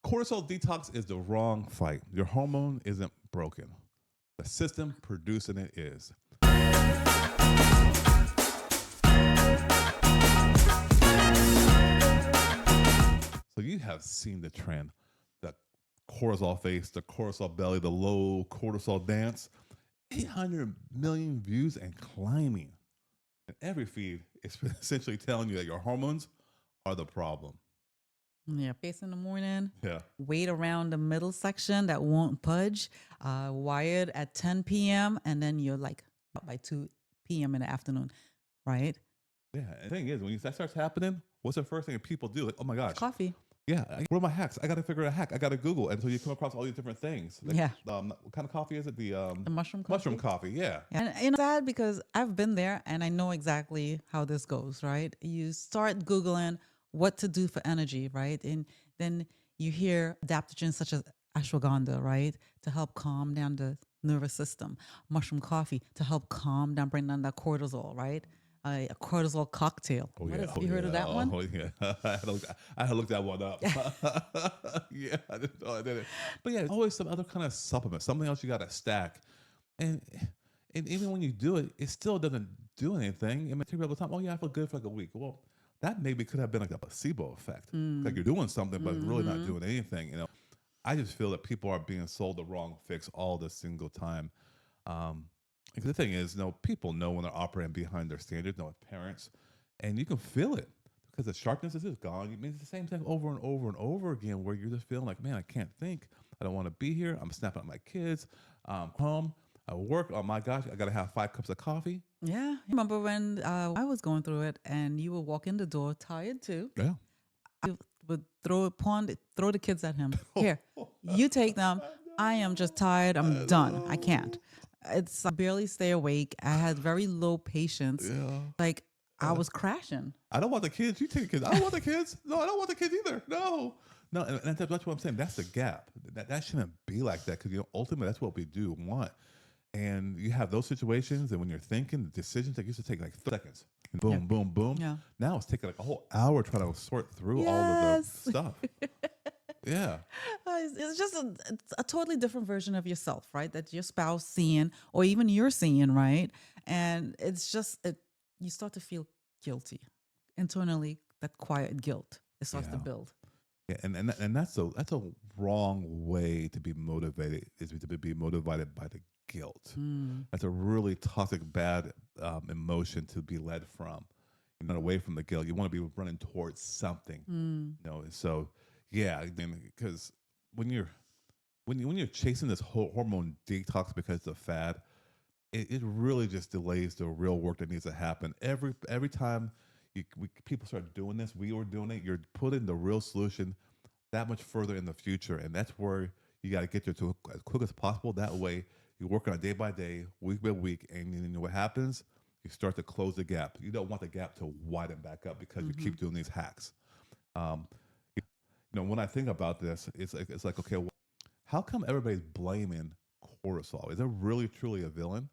Cortisol detox is the wrong fight. Your hormone isn't broken. The system producing it is. So you have seen the trend, the cortisol face, the cortisol belly, the low cortisol dance. 800 million views and climbing. And every feed is essentially telling you that your hormones are the problem. Yeah, face in the morning. Yeah. Weight around the middle section that won't budge. Wired at 10 p.m. and then you're like by 2 p.m. in the afternoon, right? Yeah. And the thing is, when that starts happening, what's the first thing that people do? Like, oh my gosh. Coffee. Yeah. What are my hacks? I got to figure out a hack. I got to Google. And so you come across all these different things. Like, Yeah. What kind of coffee is it? The mushroom coffee. Mushroom coffee. Yeah. And it's sad because I've been there and I know exactly how this goes, right? You start Googling what to do for energy, right? And then you hear adaptogens such as ashwagandha, right? To help calm down the nervous system. Mushroom coffee to help calm down, bring down that cortisol, right? A cortisol cocktail. Oh, yeah. You heard of that one? Oh, yeah. I had to look that one up. Yeah, I didn't know I did it. But yeah, always some other kind of supplement, something else you got to stack. And even when you do it, it still doesn't do anything. It may take a little time. Oh, yeah, I feel good for like a week. Well, that maybe could have been like a placebo effect. Like you're doing something, but really not doing anything. You know, I just feel that people are being sold the wrong fix all the single time. The thing is, people know when they're operating behind their standards, parents, and you can feel it because the sharpness is just gone. You mean it's the same thing over and over and over again, where you're just feeling like, man, I can't think. I don't want to be here. I'm snapping at my kids. Home. I work. Oh my gosh, I got to have 5 cups of coffee. Yeah. Remember when I was going through it and you would walk in the door tired too? Yeah. I would throw the kids at him. Here, you take them. I am just tired. I'm done. I can't. I barely stay awake. I had very low patience. Yeah. Like I was crashing. I don't want the kids. You take the kids. I don't want the kids. No, I don't want the kids either. No. And that's what I'm saying. That's the gap. That shouldn't be like that because ultimately that's what we do want. And you have those situations, and when you're thinking, the decisions that used to take like 30 seconds, and boom, boom, boom. Yeah. Now it's taking like a whole hour trying to sort through all of the stuff. Yeah. It's just a totally different version of yourself, right? That your spouse seeing, or even you're seeing, right? And it's just you start to feel guilty internally. That quiet guilt it starts to build. Yeah, and that's a wrong way to be motivated. Is to be motivated by the guilt. That's a really toxic, bad emotion to be led from. You're not away from the guilt. You want to be running towards something. So yeah, because when you're chasing this whole hormone detox because it's a fad, it really just delays the real work that needs to happen. Every time people start doing this, we were doing it. You're putting the real solution that much further in the future, and that's where you got to get there to as quick as possible. That way, you work on it day by day, week by week, and you know what happens? You start to close the gap. You don't want the gap to widen back up because you keep doing these hacks. When I think about this, it's like okay, well, how come everybody's blaming cortisol? Is it really truly a villain?